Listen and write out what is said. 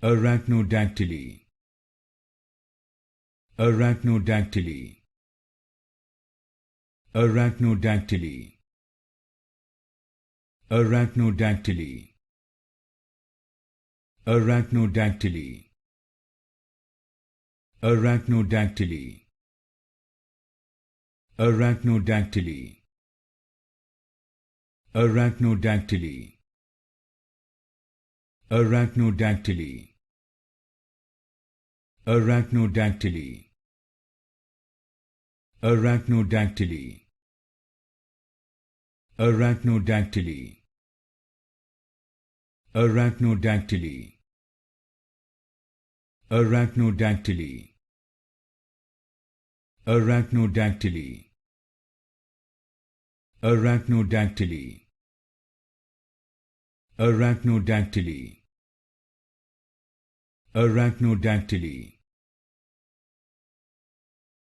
Arachnodactyly. Arachnodactyly. Arachnodactyly. Arachnodactyly. Arachnodactyly. Arachnodactyly. Arachnodactyly. Arachnodactyly. Arachnodactyly. Arachnodactyly. Arachnodactyly. Arachnodactyly. Arachnodactyly. Arachnodactyly. Arachnodactyly. Arachnodactyly. Arachnodactyly. Arachnodactyly.